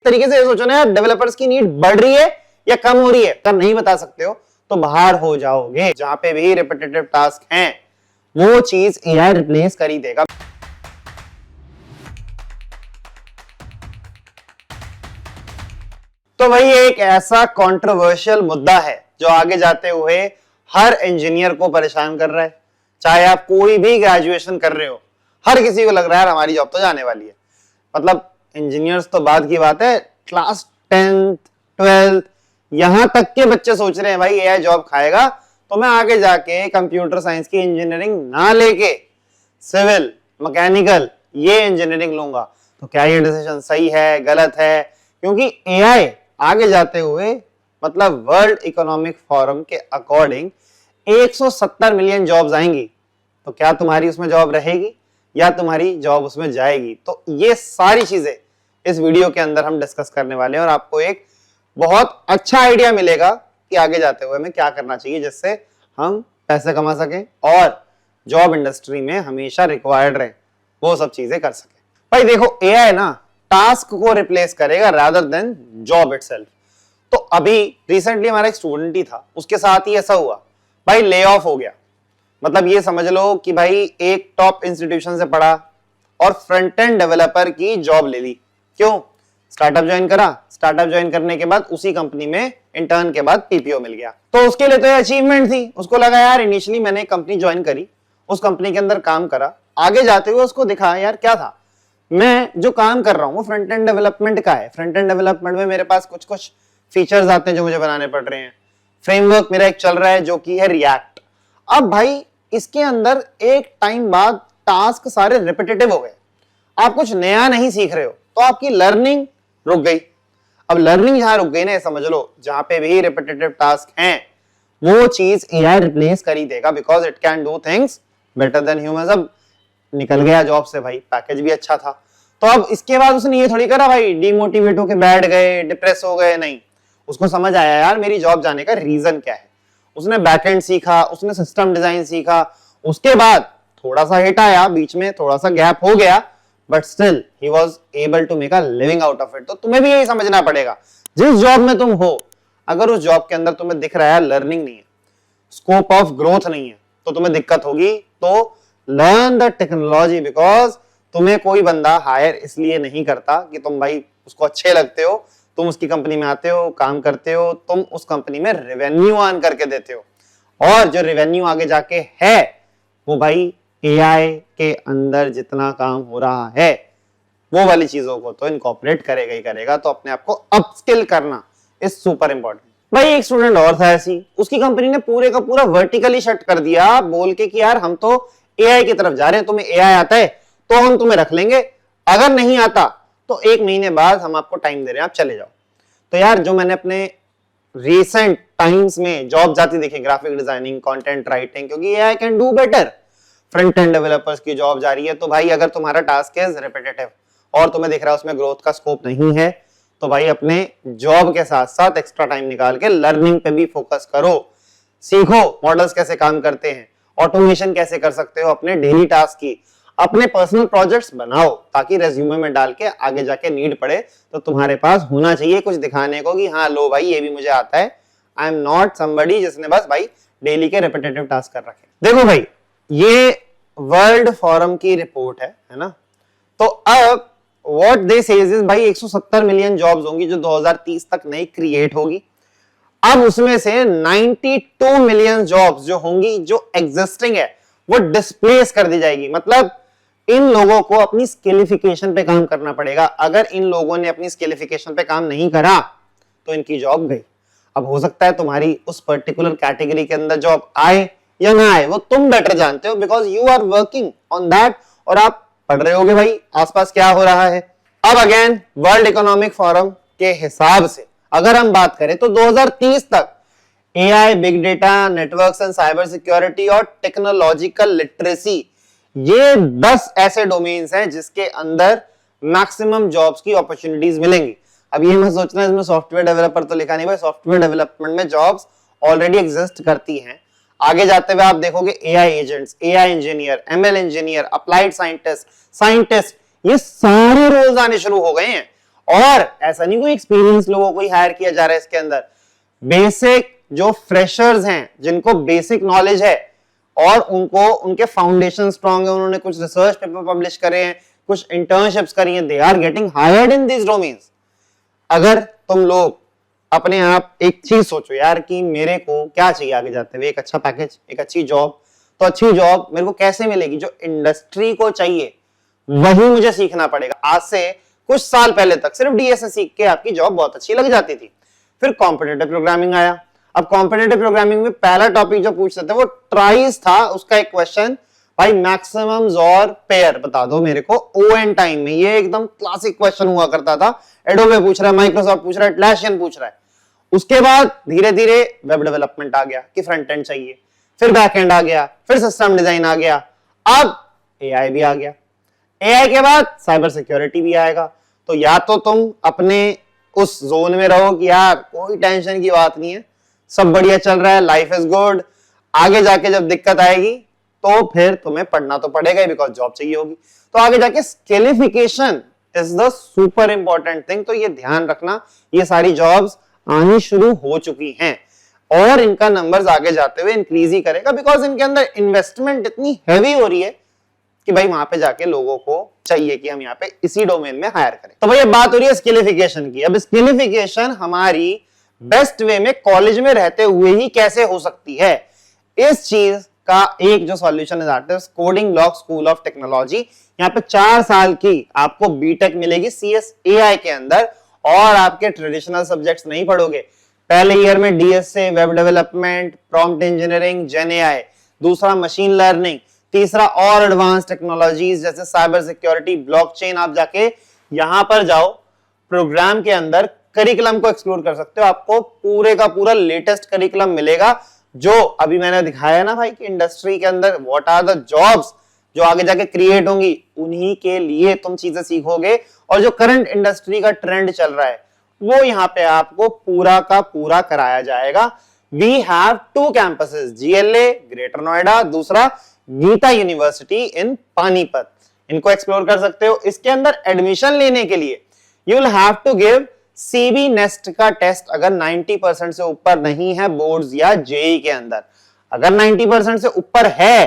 तरीके से सोचो ना यार, डेवलपर्स की नीड बढ़ रही है या कम हो रही है? अगर नहीं बता सकते हो तो बाहर हो जाओगे। जहां पे भी रिपीटेटिव टास्क हैं वो चीज एआई रिप्लेस कर ही देगा। तो वही एक ऐसा कंट्रोवर्शियल मुद्दा है जो आगे जाते हुए हर इंजीनियर को परेशान कर रहा है। चाहे आप कोई भी ग्रेजुएशन कर रहे हो, हर किसी को लग रहा है हमारी जॉब तो जाने वाली है। मतलब इंजीनियर्स तो बाद की बात है, क्लास 10th 12th यहां तक के बच्चे सोच रहे हैं भाई एआई जॉब खाएगा, तो मैं आगे जाके कंप्यूटर साइंस की इंजीनियरिंग ना लेके सिविल मैकेनिकल ये इंजीनियरिंग लूंगा। तो क्या ये डिसीजन सही है गलत है? क्योंकि एआई आगे जाते हुए मतलब वर्ल्ड इकोनॉमिक फोरम के अकॉर्डिंग 170 मिलियन जॉब्स आएंगी। तो क्या तुम्हारी उसमें जॉब रहेगी या तुम्हारी जॉब उसमें जाएगी? तो ये सारी चीजें इस वीडियो के अंदर हम डिस्कस करने वाले हैं और आपको एक बहुत अच्छा आइडिया मिलेगा कि आगे जाते हुए हमें क्या करना चाहिए जिससे हम पैसे कमा सकें और जॉब इंडस्ट्री में हमेशा रिक्वायर्ड रहे, वो सब चीजें कर सके। भाई देखो, एआई ना टास्क को रिप्लेस करेगा रादर देन जॉब इटसेल्फ। तो अभी रिसेंटली हमारा एक स्टूडेंट ही था, उसके साथ ही ऐसा हुआ भाई, ले ऑफ हो गया। मतलब ये समझ लो कि भाई एक टॉप इंस्टीट्यूशन से पढ़ा और फ्रंट एंड डेवलपर की जॉब ले ली। क्यों? स्टार्टअप ज्वाइन करा, स्टार्टअप ज्वाइन करने के बाद उसी कंपनी में इंटर्न के बाद पीपीओ मिल गया। तो उसके लिए तो ये अचीवमेंट थी। उसको लगा यार इनिशियली मैंने कंपनी ज्वाइन करी, उस कंपनी के अंदर काम करा, आगे जाते हुए उसको दिखा यार क्या था, मैं जो काम कर रहा हूँ वो फ्रंट एंड डेवलपमेंट का है। फ्रंट एंड डेवलपमेंट में मेरे पास कुछ कुछ फीचर्स आते हैं जो मुझे बनाने पड़ रहे हैं। फ्रेमवर्क मेरा एक चल रहा है जो कि है रिएक्ट। अब भाई इसके अंदर एक टाइम बाद टास्क सारे रिपीटेटिव हो गए, आप कुछ नया नहीं सीख रहे हो, तो आपकी लर्निंग रुक गई। अब लर्निंग जहां रुक गई ना, समझ लो जहां पे भी रिपीटेटिव टास्क हैं वो चीज एआई रिप्लेस कर ही देगा, because it can do things better than humans. अब निकल गया जॉब से भाई, पैकेज भी अच्छा था, तो अब इसके बाद उसने ये थोड़ी करा भाई डिमोटिवेट होके बैठ गए, डिप्रेस हो गए, नहीं। उसको समझ आया यार मेरी जॉब जाने का रीजन क्या है। उसने बैकएंड सीखा, उसने सिस्टम डिजाइन सीखा, उसके बाद थोड़ा सा हिट आया, बीच में थोड़ा सा गैप हो गया, but still he was able to make a living out of it. तो तुम्हें भी यही समझना पड़ेगा, जिस जॉब में तुम हो, अगर उस जॉब के अंदर तुम्हें दिख रहा है लर्निंग नहीं है, स्कोप ऑफ ग्रोथ नहीं है, तो तुम्हें दिक्कत होगी। तो लर्न द टेक्नोलॉजी, बिकॉज तुम्हें कोई बंदा हायर इसलिए नहीं करता कि तुम भाई उसको अच्छे लगते हो, तुम उसकी कंपनी में आते हो, काम करते हो, तुम उस कंपनी में रेवेन्यू अर्न करके देते हो, और जो रेवेन्यू आगे जाके है वो भाई एआई के अंदर जितना काम हो रहा है वो वाली चीजों को तो इनकॉर्पोरेट करेगा ही करेगा। तो अपने आप को अपस्किल करना इज सुपर इंपॉर्टेंट। भाई एक स्टूडेंट और था ऐसी, उसकी कंपनी ने पूरे का पूरा वर्टिकली शट कर दिया, बोल के कि यार हम तो एआई की तरफ जा रहे हैं, तुम्हें एआई आता है तो हम तुम्हें रख लेंगे, अगर नहीं आता तो 1 महीने बाद हम आपको टाइम दे रहे हैं, आप चले जाओ। तो यार जो मैंने अपने रिसेंट टाइम्स में जॉब जाती देखी, ग्राफिक डिजाइनिंग, कंटेंट राइटिंग, क्योंकि AI can do better, front end developers की जॉब जा रही है। तो भाई अगर तुम्हारा टास्क इज रिपीटेटिव और तुम्हें दिख रहा है उसमें ग्रोथ का स्कोप नहीं है, तो भाई अपने जॉब के साथ साथ एक्स्ट्रा टाइम निकाल के लर्निंग पे भी फोकस करो, सीखो मॉडल्स कैसे काम करते हैं, ऑटोमेशन कैसे कर सकते हो अपने डेली टास्क की, अपने पर्सनल प्रोजेक्ट्स बनाओ ताकि रेज्यूमे में डाल के आगे जाके नीड पड़े तो तुम्हारे पास होना चाहिए कुछ दिखाने को कि हाँ लो भाई ये भी मुझे आता है। आई एम नॉट समबडी जिसने बस भाई डेली के रिपीटेटिव टास्क कर रखे। देखो भाई ये वर्ल्ड फोरम की रिपोर्ट है ना, तो अब व्हाट दे सेज इज भाई 170 मिलियन जॉब्स होंगी जो 2030 तक नई क्रिएट होगी। अब उसमें से 92 मिलियन जॉब्स जो होंगी जो एग्जिस्टिंग है वो डिस्प्लेस कर दी जाएगी। मतलब इन लोगों को अपनी स्किलिफिकेशन पे काम करना पड़ेगा। अगर इन लोगों ने अपनी स्किलिफिकेशन पे काम नहीं करा तो इनकी जॉब गई। अब हो सकता है तुम्हारी उस पर्टिकुलर कैटेगरी के अंदर जॉब आए या ना आए वो तुम बेटर जानते हो, because you are working on that, और आप पढ़ रहे होगे भाई आसपास क्या हो रहा है। अब अगेन वर्ल्ड इकोनॉमिक फोरम के हिसाब से अगर हम बात करें तो 2030 तक AI, big data, networks and cyber security और टेक्नोलॉजिकल लिटरेसी, ये 10 ऐसे डोमेन्स हैं जिसके अंदर मैक्सिमम जॉब्स की अपॉर्चुनिटीज मिलेंगी। अब ये मत सोचना इसमें सॉफ्टवेयर डेवलपर तो लिखा नहीं, भाई सॉफ्टवेयर डेवलपमेंट में जॉब्स ऑलरेडी एग्जिस्ट करती हैं। आगे जाते हुए आप देखोगे AI agents, AI engineer, ML engineer, applied scientist, ये सारे रोल्स आने शुरू हो गए हैं। और ऐसा नहीं कोई एक्सपीरियंस लोगों को ही हायर किया जा रहा है इसके अंदर, बेसिक जो फ्रेशर्स हैं जिनको बेसिक नॉलेज है और उनको उनके फाउंडेशन स्ट्रांग है, उन्होंने कुछ रिसर्च पेपर पब्लिश करे हैं, कुछ इंटर्नशिप्स करी हैं, they are getting hired in this domains. अगर तुम लोग अपने आप एक चीज सोचो यार कि मेरे को क्या चाहिए आगे जाते हुए, एक अच्छा पैकेज, एक अच्छी जॉब, तो अच्छी जॉब मेरे को कैसे मिलेगी? जो इंडस्ट्री को चाहिए वही मुझे सीखना पड़ेगा। आज से कुछ साल पहले तक सिर्फ डीएसए सीख के आपकी जॉब बहुत अच्छी लग जाती थी। फिर कॉम्पिटिटिव प्रोग्रामिंग आया। अब कॉम्पिटिटिव प्रोग्रामिंग में पहला टॉपिक जो पूछते थे वो ट्राइस था। उसका एक क्वेश्चन, भाई मैक्सिमम्स और पेयर बता दो मेरे को ओएन टाइम में। ये एकदम क्लासिक क्वेश्चन हुआ करता था। एडोबे पूछ रहा है, माइक्रोसॉफ्ट पूछ रहा है, एटलासियन पूछ रहा है। उसके बाद धीरे धीरे वेब डेवलपमेंट आ गया कि फ्रंट एंड चाहिए, फिर बैक एंड आ गया, फिर सिस्टम डिजाइन आ गया, अब एआई भी आ गया। एआई के बाद साइबर सिक्योरिटी भी आएगा। तो या तो तुम अपने उस जोन में रहो कि यार कोई टेंशन की बात नहीं है, सब बढ़िया चल रहा है, लाइफ इज गुड, आगे जाके जब दिक्कत आएगी तो फिर तुम्हें पढ़ना तो पड़ेगा ही, बिकॉज जॉब चाहिए होगी। तो आगे जाके skillification is the super important thing. तो ये ध्यान रखना, ये सारी जॉब्स आनी शुरू हो चुकी हैं और इनका नंबर्स आगे जाते हुए इंक्रीज ही करेगा, बिकॉज इनके अंदर इन्वेस्टमेंट इतनी हैवी हो रही है कि भाई वहां पे जाके लोगों को चाहिए कि हम यहाँ पे इसी डोमेन में हायर करें। तो भाई अब बात हो रही है स्किलिफिकेशन की। अब स्किलिफिकेशन हमारी बेस्ट वे में कॉलेज में रहते हुए ही कैसे हो सकती है, इस चीज का एक जो सॉल्यूशन है that is coding block school of technology. यहाँ पे 4 साल की आपको बीटेक मिलेगी CSAI के अंदर और आपके ट्रेडिशनल सब्जेक्ट्स नहीं पढ़ोगे। पहले ईयर में DSA, web development, prompt engineering, gen AI, दूसरा मशीन लर्निंग, तीसरा और एडवांस टेक्नोलॉजीज जैसे साइबर सिक्योरिटी, ब्लॉकचेन। आप जाके यहां पर जाओ, प्रोग्राम के अंदर करिकुलम को एक्सप्लोर कर सकते हो। आपको पूरे का पूरा लेटेस्ट करिकुलम मिलेगा, जो अभी मैंने दिखाया ना भाई कि इंडस्ट्री के अंदर व्हाट आर द जॉब्स जो आगे जाके क्रिएट होंगी, उन्हीं के लिए तुम चीजें सीखोगे। और जो करंट इंडस्ट्री का ट्रेंड चल रहा है वो यहाँ पे आपको पूरा का पूरा कराया जाएगा। We have 2 campuses, GLA greater Noida, दूसरा गीता यूनिवर्सिटी इन पानीपत। इनको एक्सप्लोर कर सकते हो। इसके अंदर एडमिशन लेने के लिए you will have to give CB NEST का टेस्ट अगर 90% से ऊपर नहीं है बोर्ड्स या जेई के अंदर। अगर 90% से ऊपर है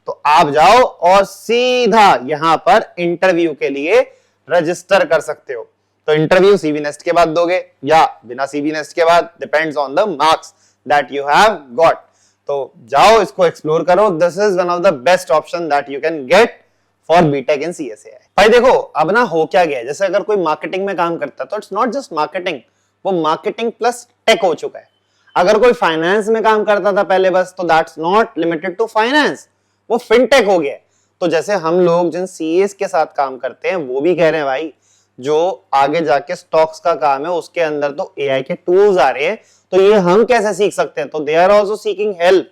तो आप जाओ और सीधा यहां पर इंटरव्यू के लिए रजिस्टर कर सकते हो। तो इंटरव्यू सीबी नेस्ट के बाद दोगे या बिना सीबी नेस्ट के बाद, depends on the marks that you have got. तो जाओ, इसको एक्सप्लोर करो। This is one of the best option that you can get for BTech in CSAI। भाई देखो अब ना हो क्या गया, जैसे अगर कोई मार्केटिंग में काम करता है तो इट्स नॉट जस्ट मार्केटिंग, वो मार्केटिंग प्लस टेक हो चुका है। अगर कोई फाइनेंस में काम करता था पहले बस, तो that's not limited to finance, वो फिनटेक हो गया। तो जैसे हम लोग जिन CAs के साथ काम करते हैं वो भी कह रहे हैं भाई जो आगे जाके स्टॉक्स का काम है उसके अंदर तो AI के टूल्स आ रहे हैं, तो ये हम कैसे सीख सकते हैं? तो they are also seeking help.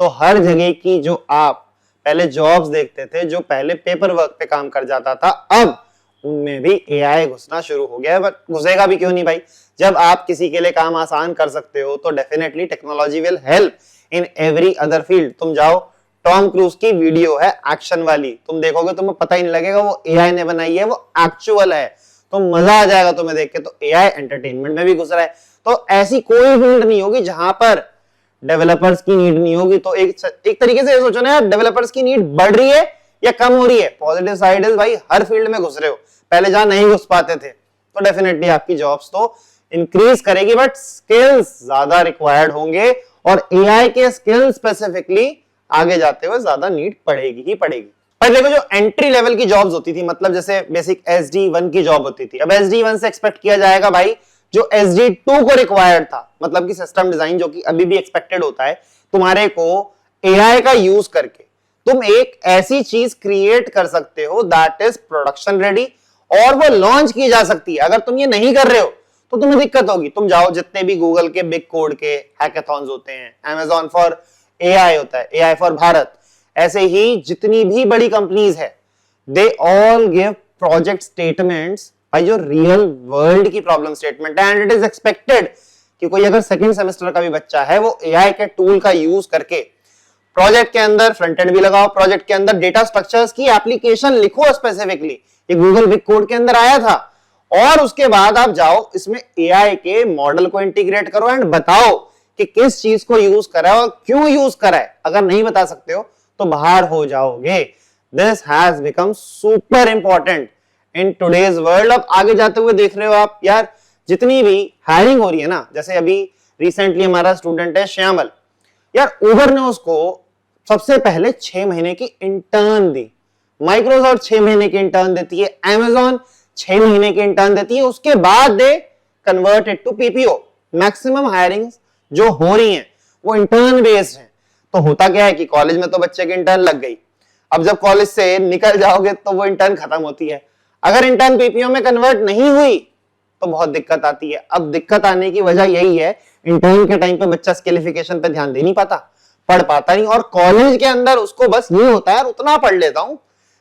तो हर जगह की जो आप पहले जॉब्स देखते थे, जो पहले पेपर वर्क पे काम कर जाता था, अब उनमें भी AI घुसना शुरू हो गया है। बट घुसेगा भी क्यों नहीं भाई, जब आप किसी के लिए काम आसान कर सकते हो तो definitely technology will help in every other field. तुम जाओ, टॉम क्रूज की वीडियो है एक्शन वाली, तुम देखोगे तुम्हें पता ही नहीं लगेगा वो AI ने बनाई है, वो एक्चुअल है। तो मजा आ जाएगा तुम्हें देख के। तो AI एंटरटेनमेंट में भी घुस रहा है। तो ऐसी कोई फील्ड नहीं होगी जहां पर डेवलपर्स की नीड नहीं होगी। तो एक तरीके से सोचो ना यार, डेवलपर्स की नीड बढ़ रही है या कम हो रही है? पॉजिटिव साइड इज भाई हर फील्ड में घुस रहे हो, पहले जहां नहीं घुस पाते थे। तो डेफिनेटली आपकी जॉब्स तो इंक्रीज करेगी, बट स्किल्स ज्यादा रिक्वायर्ड होंगे और AI के स्किल्स स्पेसिफिकली आगे जाते हुए ज्यादा नीड पड़ेगी ही पड़ेगी। पर देखो जो एंट्री लेवल की जॉब्स होती थी, मतलब जैसे बेसिक SD1 की जॉब होती थी, अब SD1 से एक्सपेक्ट किया जाएगा भाई जो SD2 को रिक्वायर्ड था, मतलब कि सिस्टम डिजाइन जो कि अभी भी एक्सपेक्टेड होता है तुम्हारे को AI का यूज करके तुम एक ऐसी चीज क्रिएट कर सकते हो दैट इज प्रोडक्शन रेडी और वो लॉन्च की जा सकती है। अगर तुम ये नहीं कर रहे हो तो तुम्हें दिक्कत होगी। तुम जाओ, जितने भी गूगल के बिग कोड के हैकाथॉन्स होते हैं, Amazon फॉर AI होता है, AI फॉर भारत, ऐसे ही जितनी भी बड़ी कंपनीज है, they all give project statements भाई जो रियल वर्ल्ड की प्रॉब्लम स्टेटमेंट है। एंड इट इज एक्सपेक्टेड कि कोई अगर सेकंड सेमेस्टर का भी बच्चा है वो AI के टूल का यूज करके प्रोजेक्ट के अंदर फ्रंट एंड भी लगाओ, प्रोजेक्ट के अंदर डेटा स्ट्रक्चर्स की एप्लीकेशन लिखो स्पेसिफिकली। ये गूगल बिग कोड के अंदर आया था और उसके बाद आप जाओ इसमें एआई के मॉडल को इंटीग्रेट करो एंड बताओ कि किस चीज को यूज करा है और क्यों यूज करा है। अगर नहीं बता सकते हो तो बाहर हो जाओगे। This has become super important in today's world. अब आगे जाते हुए देख रहे हो आप यार, जितनी भी हायरिंग हो रही है ना, जैसे अभी रिसेंटली हमारा स्टूडेंट है श्यामल, यार उबर ने उसको सबसे पहले 6 महीने की इंटर्न दी, माइक्रोसॉफ्ट 6 महीने की इंटर्न देती है, Amazon 6 महीने की इंटर्न देती है, उसके बाद they converted to PPO. Maximum hiring जो हो रही हैं वो इंटर्न बेस्ड हैं। तो होता क्या है कि कॉलेज में तो बच्चे की इंटर्न लग गई, अब जब कॉलेज से निकल जाओगे तो वो इंटर्न खत्म होती है। अगर इंटर्न पीपीओ में कन्वर्ट नहीं हुई तो बहुत दिक्कत आती है। अब दिक्कत आने की वजह यही है, इंटर्न के टाइम पे बच्चा स्किलिफिकेशन पे ध्यान दे नहीं पाता, पढ़ पाता नहीं, और कॉलेज के अंदर उसको बस ये होता है उतना पढ़ लेता हूं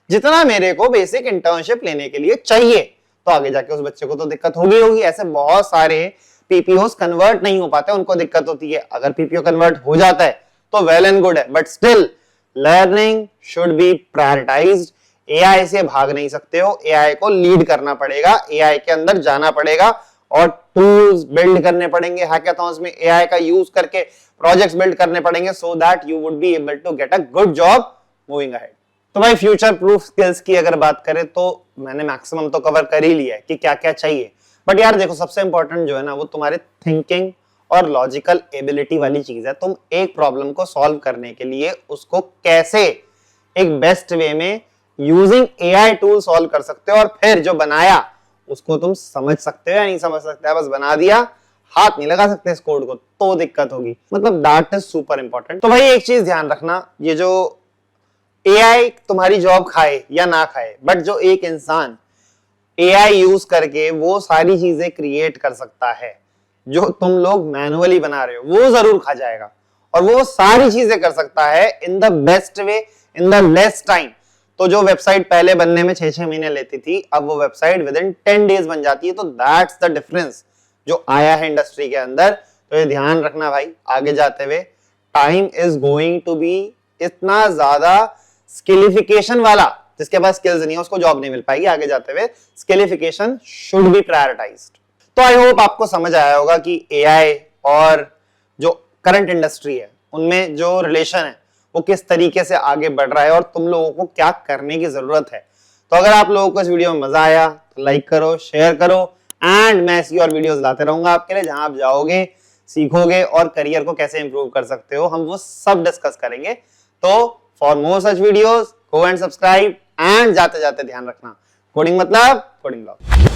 जितना मेरे को बेसिक इंटर्नशिप लेने के लिए चाहिए। तो आगे जाके उस बच्चे को तो दिक्कत होगी। ऐसे बहुत सारे पीपीओस कन्वर्ट नहीं हो पाते, उनको दिक्कत होती है। अगर पीपीओ कन्वर्ट हो जाता है तो वेल एंड गुड है, but still learning should be prioritised. AI से भाग नहीं सकते हो, एआई को लीड करना पड़ेगा, एआई के अंदर जाना पड़ेगा और टूल्स बिल्ड करने पड़ेंगे। हैकाथॉन्स में एआई का यूज करके प्रोजेक्ट्स बिल्ड करने पड़ेंगे so that you would be able to get a good job moving ahead. तो भाई फ्यूचर प्रूफ स्किल्स की अगर बात करें तो मैंने मैक्सिमम तो कवर कर ही लिया है कि क्या क्या चाहिए। बट यार देखो, सबसे इंपॉर्टेंट जो है ना वो तुम्हारे थिंकिंग और लॉजिकल एबिलिटी वाली चीज है। तुम एक प्रॉब्लम को सॉल्व करने के लिए उसको कैसे एक बेस्ट वे में यूजिंग एआई टूल सॉल्व कर सकते हो, और फिर जो बनाया उसको तुम समझ सकते हो या नहीं समझ सकते, बस बना दिया, हाथ नहीं लगा सकते इस कोड को, तो दिक्कत होगी। मतलब दैट इज सुपर इंपॉर्टेंट। तो भाई एक चीज ध्यान रखना, ये जो एआई तुम्हारी जॉब खाए या ना खाए, बट जो एक इंसान एआई यूज करके वो सारी चीजें क्रिएट कर सकता है जो तुम लोग मैनुअली बना रहे हो, वो जरूर खा जाएगा। और वो सारी चीजें कर सकता है in the best way, in the less time. तो जो वेबसाइट पहले बनने में 6-6 महीने लेती थी, अब वो वेबसाइट विद इन 10 डेज बन जाती है। तो दैट्स द डिफरेंस जो आया है इंडस्ट्री के अंदर। तो ये ध्यान रखना भाई, आगे जाते हुए time is going to be इतना ज्यादा स्किलिफिकेशन वाला, जिसके पास स्किल्स नहीं है उसको जॉब नहीं मिल पाएगी आगे जाते हुए। स्किलिफिकेशन शुड बी प्रायोरिटाइज्ड। तो आई होप आपको समझ आया होगा कि एआई और जो करंट इंडस्ट्री है उनमें जो रिलेशन है वो किस तरीके से आगे बढ़ रहा है और तुम लोगों को क्या करने की जरूरत है। तो अगर आप लोगों को इस वीडियो में मजा आया तो लाइक करो, शेयर करो, एंड मैं ऐसी और वीडियोस लाते रहूंगा आपके लिए, जहां आप जाओगे, सीखोगे और करियर को कैसे इंप्रूव कर सकते हो, हम वो सब डिस्कस करेंगे। तो for more such videos go and subscribe, and जाते जाते ध्यान रखना, कोडिंग मतलब कोडिंग ब्लॉग।